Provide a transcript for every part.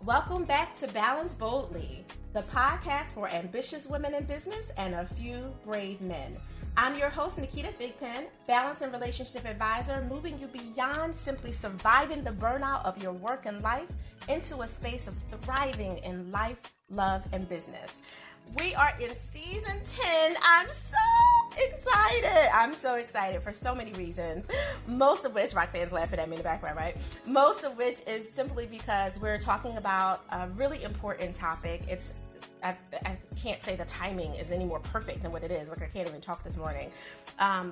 Welcome back to Balance Boldly, the podcast for ambitious women in business and a few brave men. I'm your host, Naketa, Thigpen, balance and relationship advisor, moving you beyond simply surviving the burnout of your work and life into a space of thriving in life, love, and business. We are in season 10. I'm so excited for so many reasons. Most of which, Roxanne's laughing at me in the background, right? Most of which is simply because we're talking about a really important topic. I can't say the timing is any more perfect than what it is. Like, I can't even talk this morning.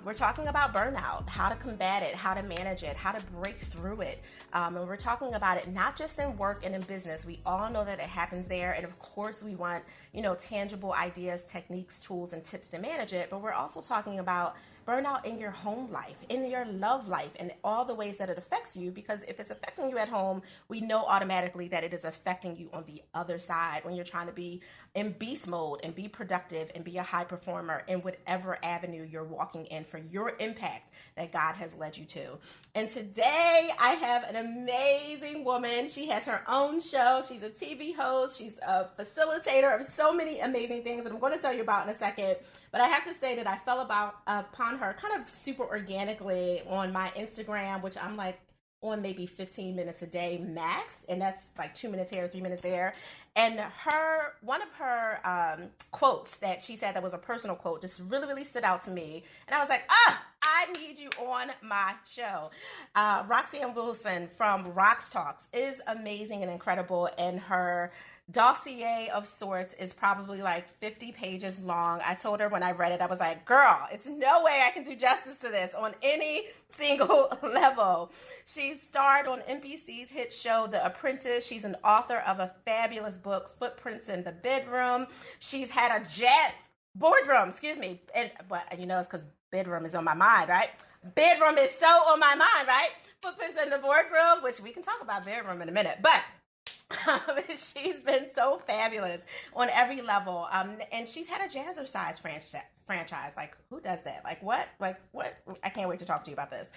We're talking about burnout, how to combat it, how to manage it, how to break through it. And we're talking about it not just in work and in business. We all know that it happens there. And of course, we want, tangible ideas, techniques, tools, and tips to manage it. But we're also talking about burnout in your home life, in your love life, and all the ways that it affects you. Because if it's affecting you at home, we know automatically that it is affecting you on the other side when you're trying to be in beast mode and be productive and be a high performer in whatever avenue you're walking in for your impact that God has led you to. And today I have an amazing woman. She has her own show. She's a TV host. She's a facilitator of so many amazing things that I'm going to tell you about in a second. But I have to say that I fell upon her kind of super organically on my Instagram, which I'm like on maybe 15 minutes a day max. And that's like 2 minutes here, 3 minutes there. And one of her quotes that she said that was a personal quote just really, really stood out to me. And I was like, I need you on my show. Roxanne Wilson from Rox Talks is amazing and incredible. And her dossier of sorts is probably like 50 pages long. I told her when I read it, I was like, girl, it's no way I can do justice to this on any single level. She starred on NBC's hit show, The Apprentice. She's an author of a fabulous book, Footprints in the Bedroom. She's had a Boardroom, but it's because bedroom is on my mind, right? Bedroom is so on my mind, right? Footprints in the Boardroom, which we can talk about bedroom in a minute, but she's been so fabulous on every level. And she's had a Jazzercise franchise. Like, who does that? Like, what? I can't wait to talk to you about this.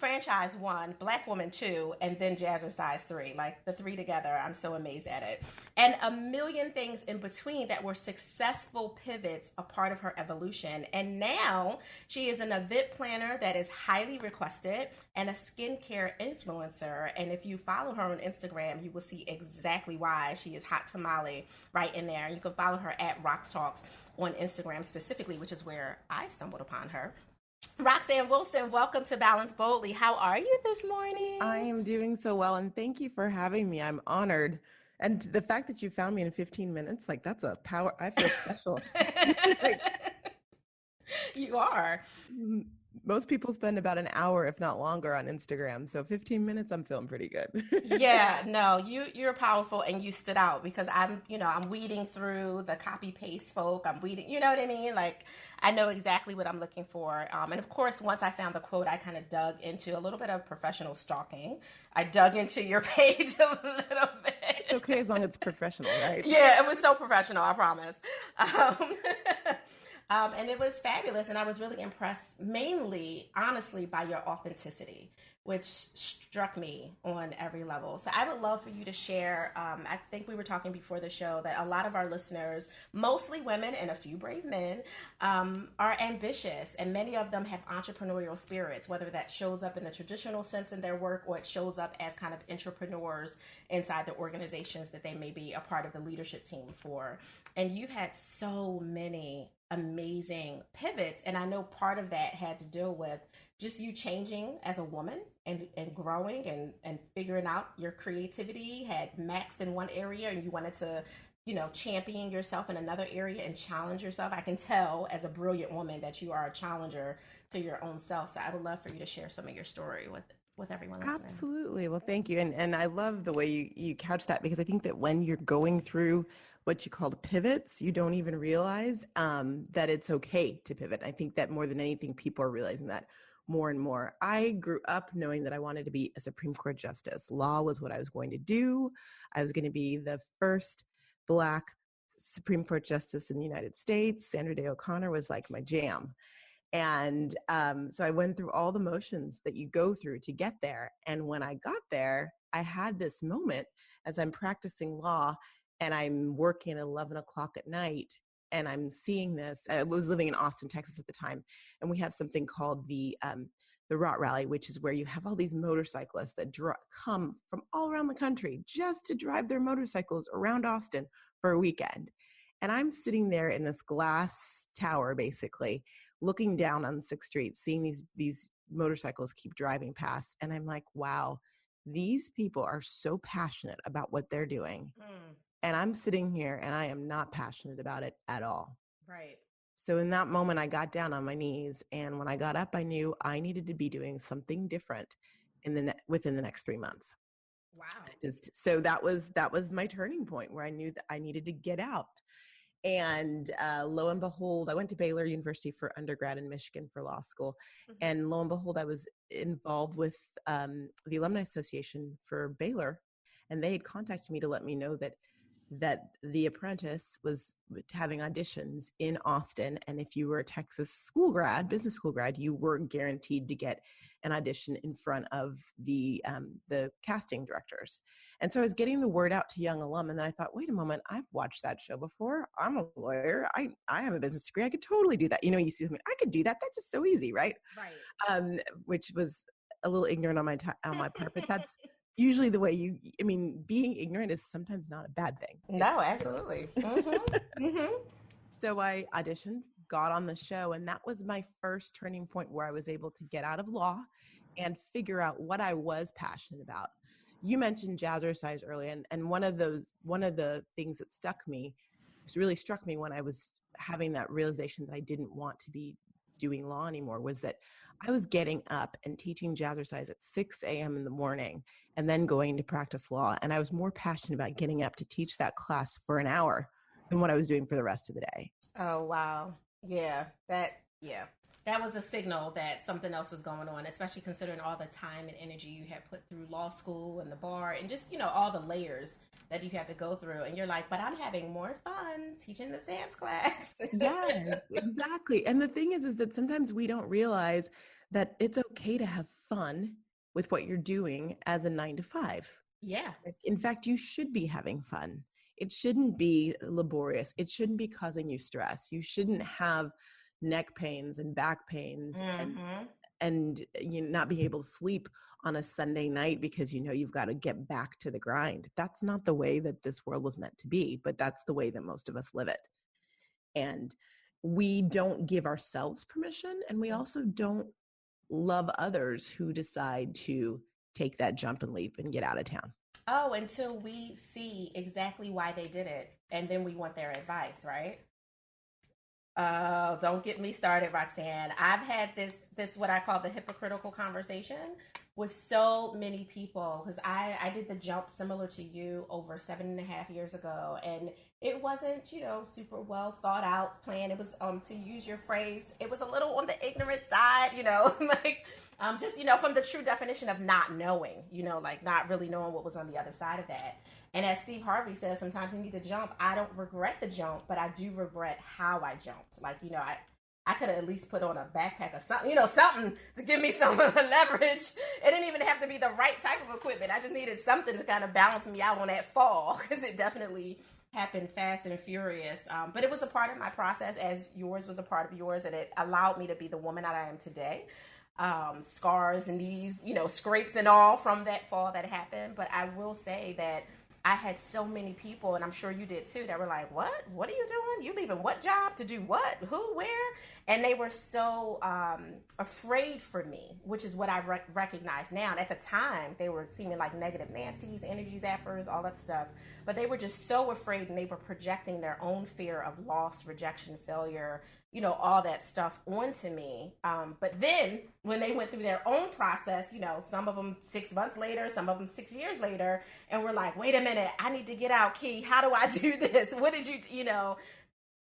Franchise 1, Black Woman 2, and then Jazzercise 3. Like, the 3 together, I'm so amazed at it. And a million things in between that were successful pivots, a part of her evolution. And now she is an event planner that is highly requested and a skincare influencer. And if you follow her on Instagram, you will see exactly why she is hot tamale right in there. And you can follow her at Rox Talks on Instagram specifically, which is where I stumbled upon her. Roxanne Wilson, welcome to Balance Boldly. How are you this morning? I am doing so well, and thank you for having me. I'm honored. And the fact that you found me in 15 minutes, like, that's a power. I feel special. You are. Most people spend about an hour, if not longer, on Instagram. So 15 minutes, I'm feeling pretty good. Yeah, no, you're powerful, and you stood out because I'm weeding through the copy paste folk. I'm weeding, you know what I mean? Like, I know exactly what I'm looking for. And of course, once I found the quote, I kind of dug into a little bit of professional stalking. I dug into your page a little bit. It's okay as long as it's professional, right? Yeah, it was so professional, I promise. And it was fabulous. And I was really impressed, mainly, honestly, by your authenticity, which struck me on every level. So I would love for you to share. I think we were talking before the show that a lot of our listeners, mostly women and a few brave men, are ambitious. And many of them have entrepreneurial spirits, whether that shows up in the traditional sense in their work or it shows up as kind of entrepreneurs inside the organizations that they may be a part of the leadership team for. And you've had so many amazing pivots. And I know part of that had to do with just you changing as a woman and growing and figuring out your creativity had maxed in one area and you wanted to, champion yourself in another area and challenge yourself. I can tell as a brilliant woman that you are a challenger to your own self. So I would love for you to share some of your story with everyone listening. Absolutely. Well, thank you. And I love the way you couch that, because I think that when you're going through what you called pivots, you don't even realize that it's okay to pivot. I think that more than anything, people are realizing that more and more. I grew up knowing that I wanted to be a Supreme Court justice. Law was what I was going to do. I was going to be the first Black Supreme Court justice in the United States. Sandra Day O'Connor was like my jam. And so I went through all the motions that you go through to get there. And when I got there, I had this moment as I'm practicing law and I'm working at 11 o'clock at night. And I'm seeing this. I was living in Austin, Texas at the time. And we have something called the Rot Rally, which is where you have all these motorcyclists that come from all around the country just to drive their motorcycles around Austin for a weekend. And I'm sitting there in this glass tower, basically, looking down on 6th Street, seeing these motorcycles keep driving past. And I'm like, wow, these people are so passionate about what they're doing. And I'm sitting here and I am not passionate about it at all. Right. So in that moment, I got down on my knees. And when I got up, I knew I needed to be doing something different within the next 3 months. Wow. So that was my turning point where I knew that I needed to get out. And lo and behold, I went to Baylor University for undergrad in Michigan for law school. Mm-hmm. And lo and behold, I was involved with the Alumni Association for Baylor. And they had contacted me to let me know that the Apprentice was having auditions in Austin. And if you were a Texas business school grad, you were guaranteed to get an audition in front of the casting directors. And so I was getting the word out to young alum. And then I thought, wait a moment, I've watched that show before. I'm a lawyer. I have a business degree. I could totally do that. You see something, I could do that. That's just so easy, right? Right. Which was a little ignorant on my part, but that's usually the way being ignorant is sometimes not a bad thing. No, absolutely. Mm-hmm. Mm-hmm. So I auditioned, got on the show, and that was my first turning point where I was able to get out of law and figure out what I was passionate about. You mentioned Jazzercise earlier, and one of the things that really struck me when I was having that realization that I didn't want to be doing law anymore was that I was getting up and teaching Jazzercise at 6 a.m. in the morning and then going to practice law. And I was more passionate about getting up to teach that class for an hour than what I was doing for the rest of the day. Oh, wow. Yeah. That was a signal that something else was going on, especially considering all the time and energy you had put through law school and the bar and just, all the layers that you had to go through. And you're like, but I'm having more fun teaching this dance class. Yes, exactly. And the thing is that sometimes we don't realize that it's okay to have fun with what you're doing as a 9 to 5. Yeah. In fact, you should be having fun. It shouldn't be laborious. It shouldn't be causing you stress. You shouldn't have neck pains and back pains and not being able to sleep on a Sunday night because you've got to get back to the grind. That's not the way that this world was meant to be, but that's the way that most of us live it. And we don't give ourselves permission, and we also don't love others who decide to take that jump and leap and get out of town. Oh, until we see exactly why they did it, and then we want their advice, right? Oh, don't get me started, Roxanne. I've had this what I call the hypocritical conversation with so many people because I did the jump similar to you over 7.5 years ago, and it wasn't super well thought out plan. It was to use your phrase, it was a little on the ignorant side, like just from the true definition of not knowing, like not really knowing what was on the other side of that. And as Steve Harvey says, sometimes you need to jump. I don't regret the jump, but I do regret how I jumped. Like, I could have at least put on a backpack or something, something to give me some leverage. It didn't even have to be the right type of equipment. I just needed something to kind of balance me out on that fall because it definitely happened fast and furious. But it was a part of my process as yours was a part of yours, and it allowed me to be the woman that I am today. Scars and these, scrapes and all from that fall that happened. But I will say that I had so many people, and I'm sure you did too, that were like, what are you doing? You leaving what job to do what? Who, where? And they were so afraid for me, which is what I recognize now. And at the time, they were seeming like negative Nancy's, energy zappers, all that stuff. But they were just so afraid, and they were projecting their own fear of loss, rejection, failure, all that stuff onto me. But then when they went through their own process, some of them 6 months later, some of them 6 years later, and we're like, wait a minute, I need to get out, Key. How do I do this? What did you,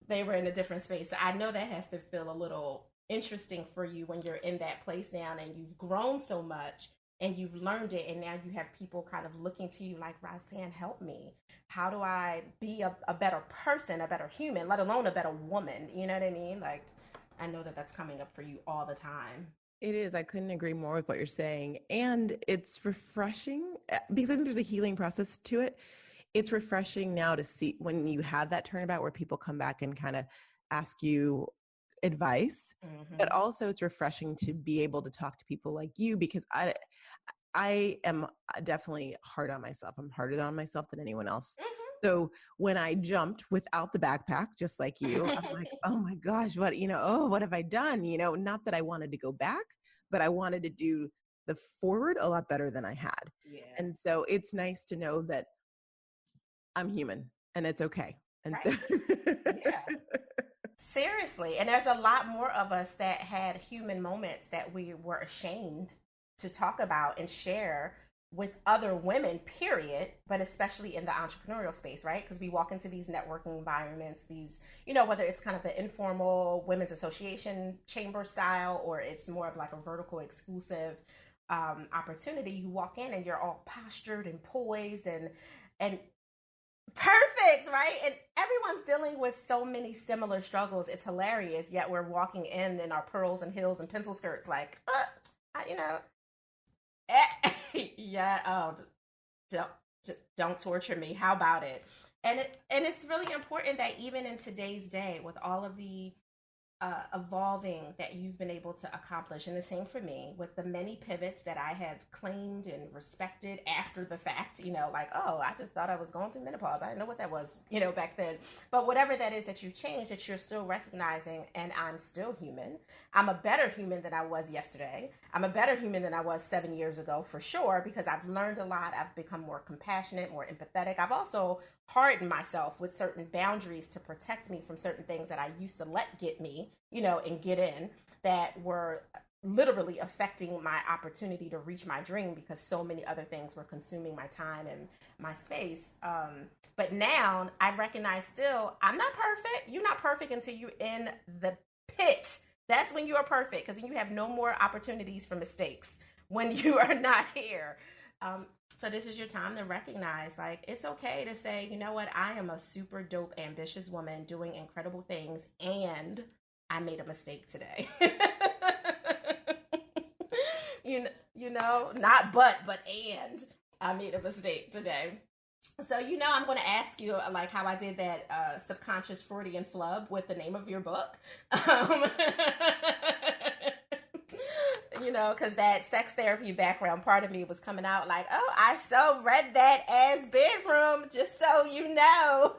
they were in a different space. So I know that has to feel a little interesting for you when you're in that place now and you've grown so much and you've learned it. And now you have people kind of looking to you like, Roxanne, help me. How do I be a better person, a better human, let alone a better woman? You know what I mean? Like, I know that that's coming up for you all the time. It is. I couldn't agree more with what you're saying. And it's refreshing because I think there's a healing process to it. It's refreshing now to see when you have that turnabout where people come back and kind of ask you advice, but also it's refreshing to be able to talk to people like you because I am definitely hard on myself. I'm harder on myself than anyone else. So when I jumped without the backpack, just like you, I'm like, oh my gosh, what have I done? Not that I wanted to go back, but I wanted to do the forward a lot better than I had. Yeah. And so it's nice to know that I'm human and it's okay. And right. so yeah. Seriously. And there's a lot more of us that had human moments that we were ashamed to talk about and share with other women, period, but especially in the entrepreneurial space, right? Because we walk into these networking environments, these, whether it's kind of the informal women's association chamber style, or it's more of like a vertical exclusive opportunity. You walk in and you're all postured and poised and perfect, right? And everyone's dealing with so many similar struggles. It's hilarious. Yet we're walking in our pearls and heels and pencil skirts, like, yeah, oh, don't torture me. How about it? And it's really important that even in today's day, with all of the evolving that you've been able to accomplish, and the same for me, with the many pivots that I have claimed and respected after the fact, like, oh, I just thought I was going through menopause. I didn't know what that was, back then. But whatever that is that you've changed, that you're still recognizing, and I'm still human. I'm a better human than I was yesterday. I'm a better human than I was 7 years ago, for sure, because I've learned a lot. I've become more compassionate, more empathetic. I've also hardened myself with certain boundaries to protect me from certain things that I used to let get me, and get in, that were literally affecting my opportunity to reach my dream because so many other things were consuming my time and my space. But now I recognize still, I'm not perfect. You're not perfect until you're in the pit. That's when you are perfect, because then you have no more opportunities for mistakes when you are not here. So this is your time to recognize, like, it's okay to say, you know what, I am a super dope, ambitious woman doing incredible things, and I made a mistake today. Not but and I made a mistake today. So, I'm going to ask you, like, how I did that subconscious Freudian flub with the name of your book. Because that sex therapy background part of me was coming out like, oh, I so read that as bedroom, just so you know.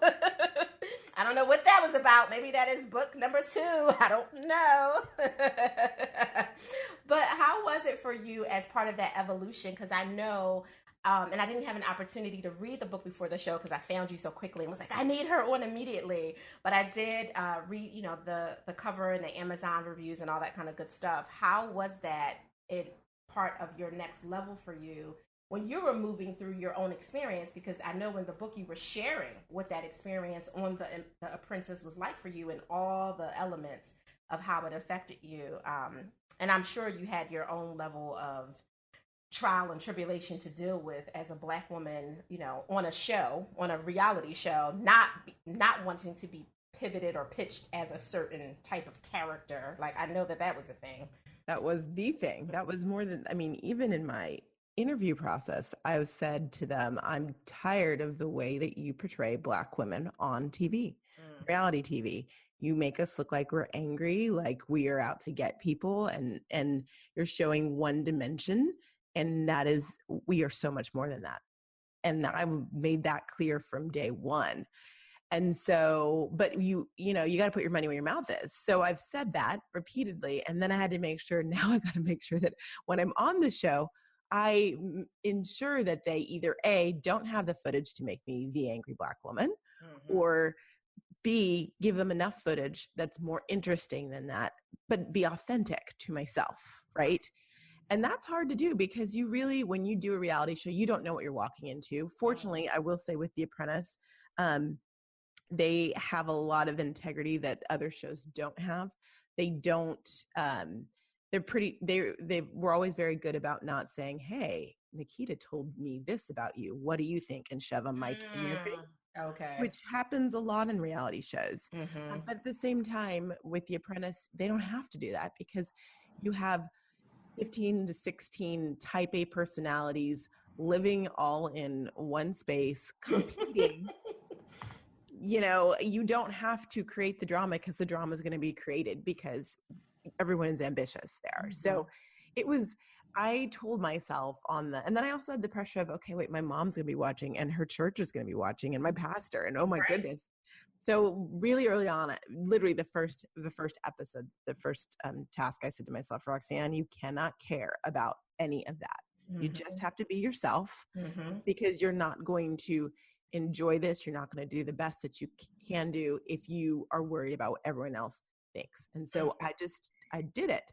I don't know what that was about. Maybe that is book number 2. I don't know. But how was it for you as part of that evolution? Because I know, and I didn't have an opportunity to read the book before the show because I found you so quickly and was like, I need her on immediately. But I did read, the cover and the Amazon reviews and all that kind of good stuff. How was that part of your next level for you when you were moving through your own experience? Because I know in the book you were sharing what that experience on the Apprentice was like for you and all the elements of how it affected you. And I'm sure you had your own level of trial and tribulation to deal with as a Black woman, on a reality show, not wanting to be pivoted or pitched as a certain type of character. Like, I know that was a thing. That was the thing. That was more than, even in my interview process, I've said to them, I'm tired of the way that you portray Black women on TV, reality TV. You make us look like we're angry, like we are out to get people, and you're showing one dimension. And that is, we are so much more than that. And I made that clear from day one. And so, but you got to put your money where your mouth is. So I've said that repeatedly. And then I had to make sure, now I got to make sure that when I'm on the show, I ensure that they either A, don't have the footage to make me the angry Black woman, or B, give them enough footage that's more interesting than that, but be authentic to myself, right? And that's hard to do because you really, when you do a reality show, you don't know what you're walking into. Fortunately, I will say with The Apprentice, they have a lot of integrity that other shows don't have. They don't, they were always very good about not saying, hey, Naketa told me this about you. What do you think? And shove a mic in your face. Okay. which happens a lot in reality shows. Mm-hmm. But at the same time, with The Apprentice, they don't have to do that because you have 15 to 16 type A personalities living all in one space, competing. You don't have to create the drama because the drama is going to be created because everyone is ambitious there. So I told myself and then I also had the pressure of, okay, wait, my mom's going to be watching and her church is going to be watching and my pastor, and oh my goodness. So really early on, literally the first episode, the first task, I said to myself, Roxanne, you cannot care about any of that. Mm-hmm. You just have to be yourself, because you're not going to enjoy this. You're not going to do the best that you can do if you are worried about what everyone else thinks. And so I did it.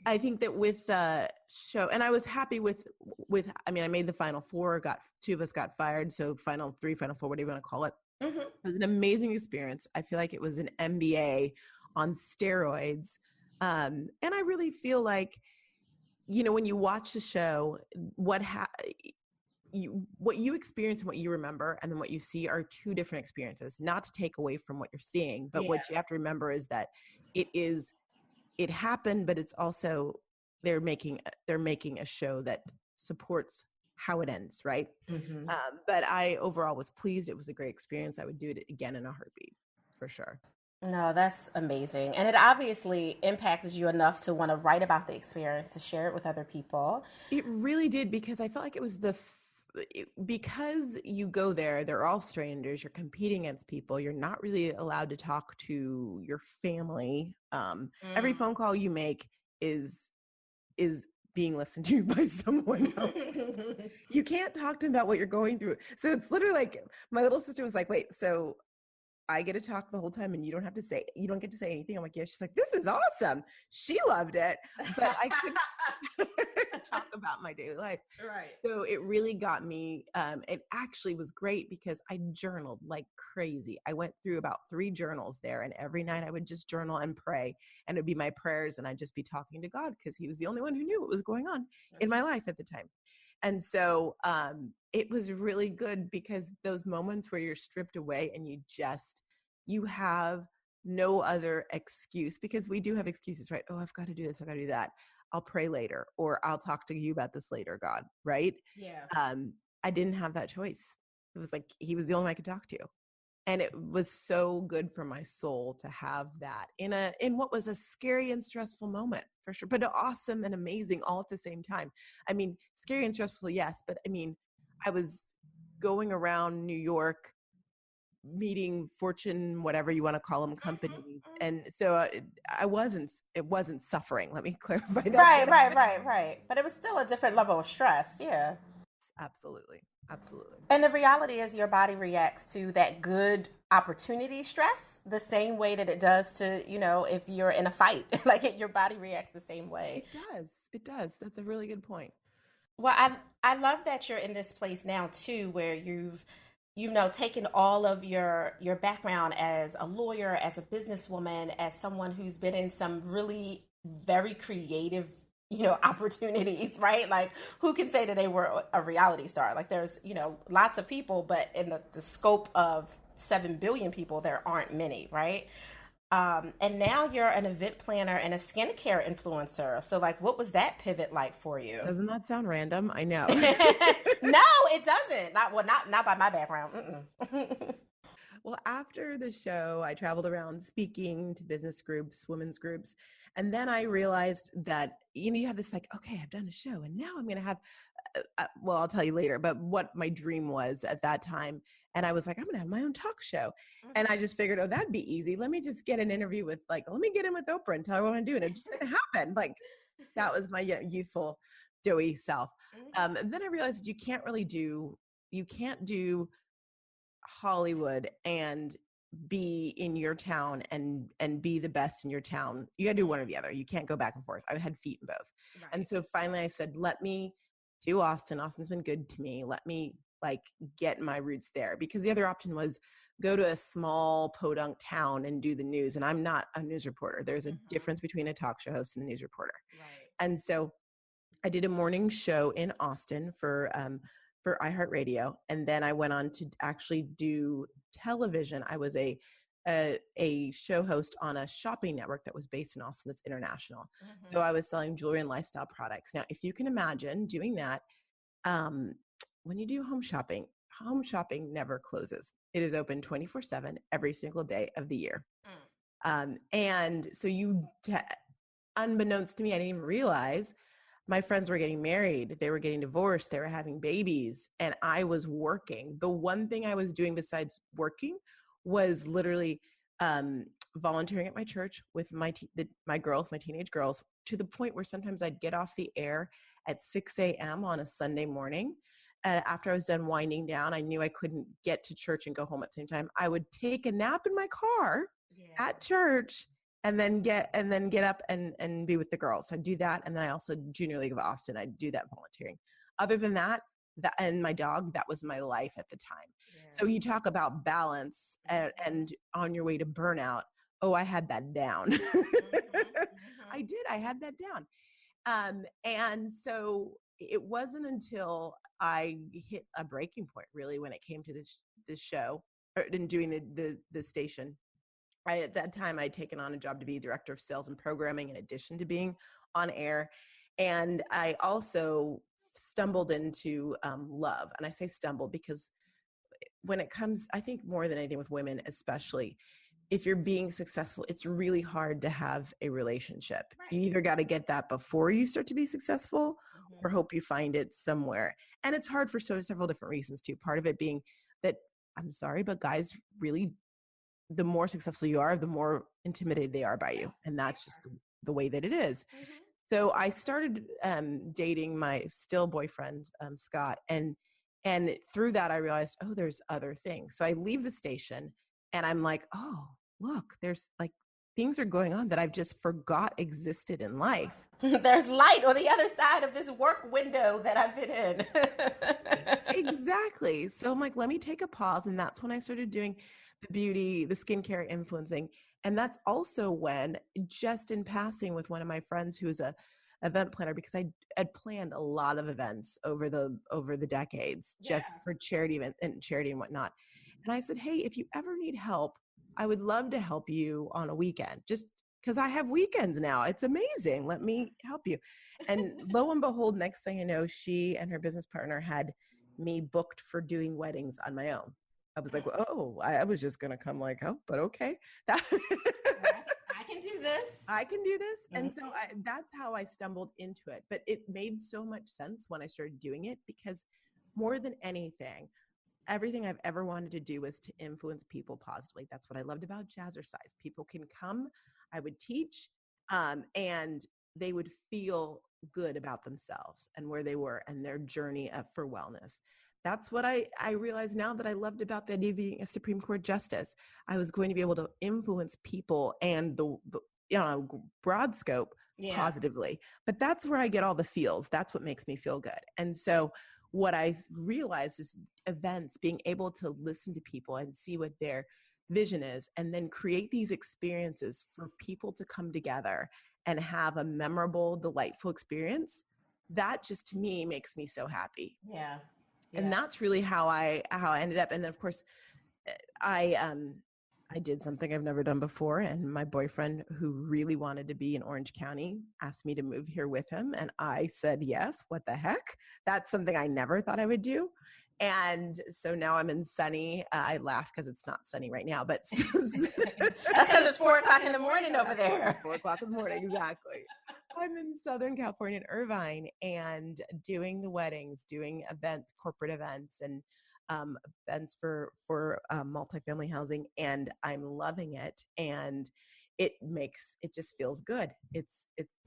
I think that with the show, and I was happy with, I made the final four, two of us got fired. So final three, final four, whatever you want to call it. Mm-hmm. It was an amazing experience. I feel like it was an MBA on steroids. And I really feel like, when you watch the show, what you experience and what you remember and then what you see are two different experiences, not to take away from what you're seeing. But what you have to remember is that it happened, but it's also, they're making a show that supports how it ends. Right. Mm-hmm. But I overall was pleased. It was a great experience. I would do it again in a heartbeat for sure. No, that's amazing. And it obviously impacted you enough to want to write about the experience, to share it with other people. It really did, because I felt like it was because you go there, they're all strangers, you're competing against people, you're not really allowed to talk to your family. Every phone call you make is being listened to by someone else. You can't talk to them about what you're going through. So it's literally like, my little sister was like, wait, so I get to talk the whole time and you don't get to say anything. I'm like, yeah. She's like, this is awesome. She loved it, but I couldn't talk about my daily life. Right. So it really got me. It actually was great because I journaled like crazy. I went through about 3 journals there, and every night I would just journal and pray, and it'd be my prayers, and I'd just be talking to God because he was the only one who knew what was going on in my life at the time. And so it was really good because those moments where you're stripped away and you have no other excuse, because we do have excuses, right? Oh, I've got to do this. I've got to do that. I'll pray later, or I'll talk to you about this later, God. Right. Yeah. I didn't have that choice. It was like, he was the only one I could talk to. And it was so good for my soul to have that in what was a scary and stressful moment, for sure, but awesome and amazing all at the same time. Scary and stressful, yes, but I was going around New York meeting Fortune, whatever you want to call them, companies, and so it wasn't suffering. Let me clarify that. Right. But it was still a different level of stress. Yeah. Absolutely. And the reality is your body reacts to that good opportunity stress the same way that it does to, if you're in a fight, like your body reacts the same way. It does. That's a really good point. Well, I love that you're in this place now too, where you've taken all of your background as a lawyer, as a businesswoman, as someone who's been in some really very creative opportunities, right? Like, who can say that they were a reality star? Like, there's, lots of people, but in the scope of 7 billion people, there aren't many, right? And now you're an event planner and a skincare influencer. So, like, what was that pivot like for you? Doesn't that sound random? I know. No, it doesn't. Not by my background. Well, after the show, I traveled around speaking to business groups, women's groups. And then I realized that, you have this like, okay, I've done a show and now I'm going to have, well, I'll tell you later, but what my dream was at that time. And I was like, I'm going to have my own talk show. And I just figured, oh, that'd be easy. Let me just get an interview with let me get in with Oprah and tell her what I want to do. And it's just going to happen. Like, that was my youthful, doughy self. And then I realized you can't do Hollywood and be in your town and be the best in your town. You got to do one or the other. You can't go back and forth. I had feet in both. Right. And so finally I said, let me do Austin. Austin's been good to me. Let me get my roots there, because the other option was go to a small podunk town and do the news. And I'm not a news reporter. There's a difference between a talk show host and a news reporter. Right. And so I did a morning show in Austin for for iHeartRadio. And then I went on to actually do television. I was a show host on a shopping network that was based in Austin that's international. Mm-hmm. So I was selling jewelry and lifestyle products. Now, if you can imagine doing that, when you do home shopping never closes. It is open 24/7 every single day of the year. And so unbeknownst to me, I didn't even realize my friends were getting married, they were getting divorced, they were having babies, and I was working. The one thing I was doing besides working was literally volunteering at my church with my teenage girls, to the point where sometimes I'd get off the air at 6 a.m. on a Sunday morning. After I was done winding down, I knew I couldn't get to church and go home at the same time. I would take a nap in my car at church and then get up and be with the girls. I'd do that. And then I also, Junior League of Austin, I'd do that volunteering. Other than that, and my dog, that was my life at the time. Yeah. So you talk about balance and on your way to burnout. Oh, I had that down. I had that down. And so it wasn't until I hit a breaking point, really, when it came to this show, or in doing the station. At that time, I'd taken on a job to be director of sales and programming in addition to being on air. And I also stumbled into love. And I say stumbled because when it comes, I think more than anything with women, especially, if you're being successful, it's really hard to have a relationship. Right. You either got to get that before you start to be successful, or hope you find it somewhere. And it's hard for several different reasons too. Part of it being that, I'm sorry, but guys really, the more successful you are, the more intimidated they are by you. And that's just the way that it is. So I started dating my still boyfriend, Scott. And through that, I realized, oh, there's other things. So I leave the station and I'm like, oh, look, there's like things are going on that I've just forgot existed in life. There's light on the other side of this work window that I've been in. Exactly. So I'm like, let me take a pause. And that's when I started doing the beauty, the skincare influencing. And that's also when, just in passing with one of my friends who's a event planner, because I had planned a lot of events over the decades, just for charity and whatnot. And I said, hey, if you ever need help, I would love to help you on a weekend, just because I have weekends now. It's amazing. Let me help you. And lo and behold, next thing I know, she and her business partner had me booked for doing weddings on my own. I was like, oh, I was just going to come like help, but okay. I can do this. I can do this. And so that's how I stumbled into it. But it made so much sense when I started doing it, because more than anything, everything I've ever wanted to do was to influence people positively. That's what I loved about Jazzercise. People can come, I would teach, and they would feel good about themselves and where they were and their journey for wellness. That's what I realize now that I loved about the idea of being a Supreme Court justice. I was going to be able to influence people and the broad scope positively. But that's where I get all the feels. That's what makes me feel good. And so what I realized is events, being able to listen to people and see what their vision is, and then create these experiences for people to come together and have a memorable, delightful experience. That just, to me, makes me so happy. Yeah. And that's really how I ended up. And then of course I did something I've never done before. And my boyfriend, who really wanted to be in Orange County, asked me to move here with him. And I said, yes, what the heck? That's something I never thought I would do. And so now I'm in sunny. I laugh because it's not sunny right now, but that's because it's 4:00 in the morning over there. 4:00 in the morning, exactly. I'm in Southern California in Irvine and doing the weddings, doing corporate events, and events for multifamily housing, and I'm loving it. And it just feels good. It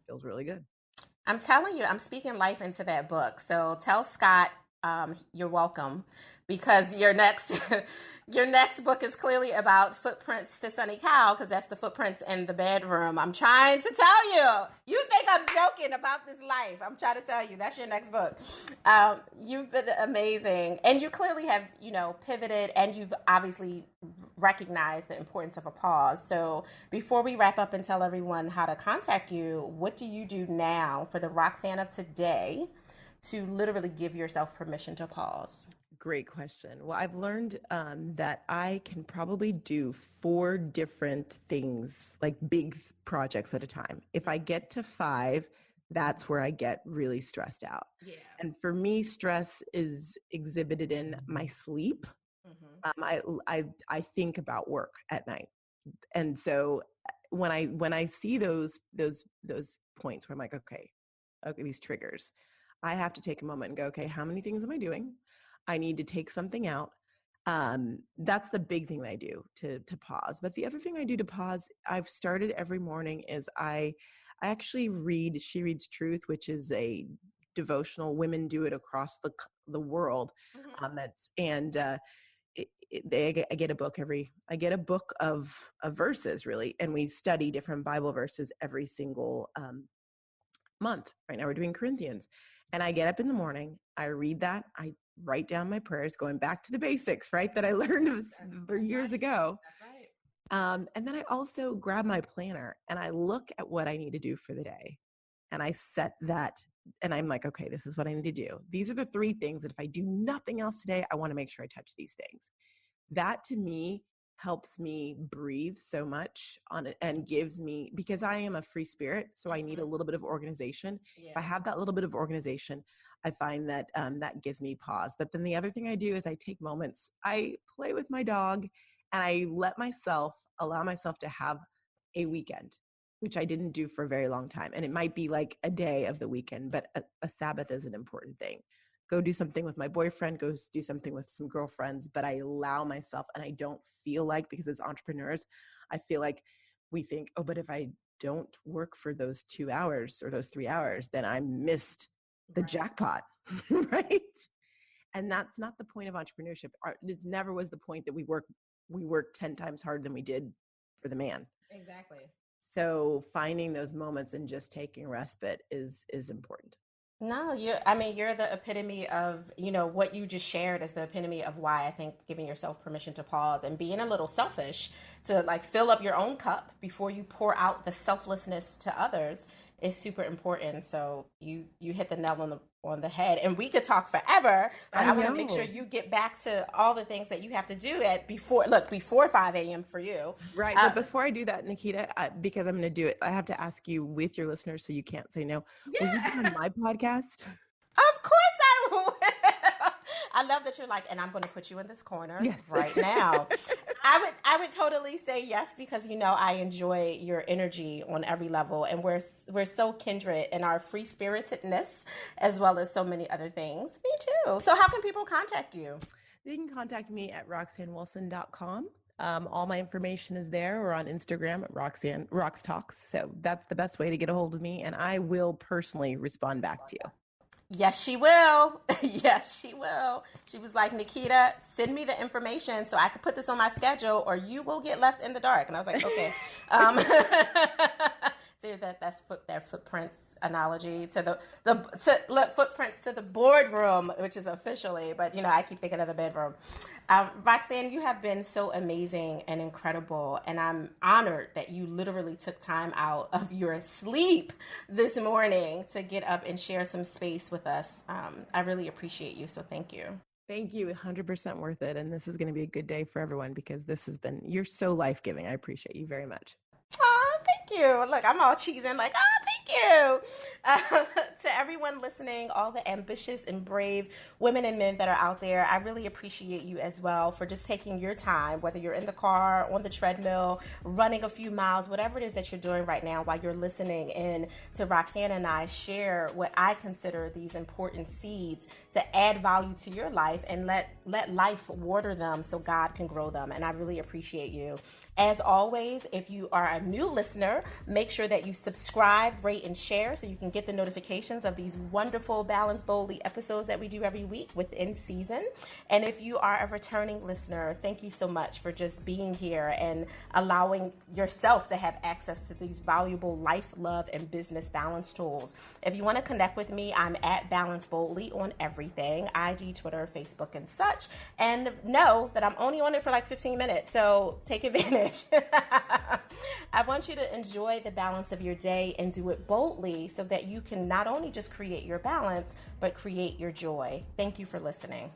feels really good. I'm telling you, I'm speaking life into that book. So tell Scott you're welcome, because your next book is clearly about footprints to Sunny Cow, because that's the footprints in the bedroom. I'm trying to tell you. You think I'm joking about this life. I'm trying to tell you, that's your next book. You've been amazing. And you clearly have, pivoted, and you've obviously recognized the importance of a pause. So before we wrap up and tell everyone how to contact you, what do you do now for the Roxanne of today to literally give yourself permission to pause? Great question. Well, I've learned that I can probably do 4 different things, like big projects at a time. If I get to 5, that's where I get really stressed out. Yeah. And for me, stress is exhibited in my sleep. I think about work at night, and so when I see those points where I'm like, okay, these triggers, I have to take a moment and go, okay, how many things am I doing? I need to take something out. That's the big thing that I do to pause. But the other thing I do to pause, I've started every morning, is I actually read She Reads Truth, which is a devotional. Women do it across the world. I get a book of verses, really, and we study different Bible verses every single month. Right now we're doing Corinthians, and I get up in the morning, I read that, I write down my prayers, going back to the basics, right, that I learned years ago. That's right. And then I also grab my planner and I look at what I need to do for the day, and I set that, and I'm like, okay, this is what I need to do. These are the 3 things that if I do nothing else today, I want to make sure I touch these things. That to me helps me breathe so much on it, and gives me, because I am a free spirit, so I need a little bit of organization. Yeah. If I have that little bit of organization, I find that that gives me pause. But then the other thing I do is I take moments, I play with my dog, and I allow myself to have a weekend, which I didn't do for a very long time. And it might be like a day of the weekend, but a Sabbath is an important thing. Go do something with my boyfriend, go do something with some girlfriends, but I allow myself, and I don't feel like, because as entrepreneurs, I feel like we think, oh, but if I don't work for those 2 hours or those 3 hours, then I missed the jackpot, right? And that's not the point of entrepreneurship. It never was the point that we work 10 times harder than we did for the man. Exactly. So finding those moments and just taking respite is important. No, you're the epitome of, what you just shared is the epitome of why I think giving yourself permission to pause and being a little selfish to like fill up your own cup before you pour out the selflessness to others is super important. So you hit the nail on the head, and we could talk forever, but I want to make sure you get back to all the things that you have to do before 5 a.m. for you. Right. But before I do that, Naketa, because I'm going to do it, I have to ask you with your listeners, so you can't say no. Yeah. Will you be on my podcast? Of course I will. I love that you're like, and I'm going to put you in this corner right now. I would totally say yes, because I enjoy your energy on every level, and we're so kindred in our free spiritedness as well as so many other things. Me too. So how can people contact you? They can contact me at roxannewilson.com. All my information is there, or on Instagram at Rox Talks. So that's the best way to get a hold of me, and I will personally respond back to you. Yes, she will. Yes, she will. She was like, Naketa, send me the information so I could put this on my schedule, or you will get left in the dark. And I was like, okay. So that's their footprints analogy to footprints to the boardroom, which is officially, but I keep thinking of the bedroom. Roxanne, you have been so amazing and incredible, and I'm honored that you literally took time out of your sleep this morning to get up and share some space with us. I really appreciate you, so thank you. Thank you. 100% worth it. And this is going to be a good day for everyone, because you're so life-giving. I appreciate you very much. Oh, thank you. Look, I'm all cheesing like, oh, thank you. To everyone listening, all the ambitious and brave women and men that are out there, I really appreciate you as well for just taking your time, whether you're in the car, on the treadmill, running a few miles, whatever it is that you're doing right now, while you're listening in to Roxanne and I share what I consider these important seeds to add value to your life, and let life water them so God can grow them. And I really appreciate you. As always, if you are a new listener, make sure that you subscribe, rate, and share so you can get the notifications of these wonderful Balance Boldly episodes that we do every week within season. And if you are a returning listener, thank you so much for just being here and allowing yourself to have access to these valuable life, love, and business balance tools. If you want to connect with me, I'm at Balance Boldly on everything, IG, Twitter, Facebook, and such. And know that I'm only on it for like 15 minutes, so take advantage. I want you to enjoy the balance of your day and do it it boldly so that you can not only just create your balance, but create your joy. Thank you for listening.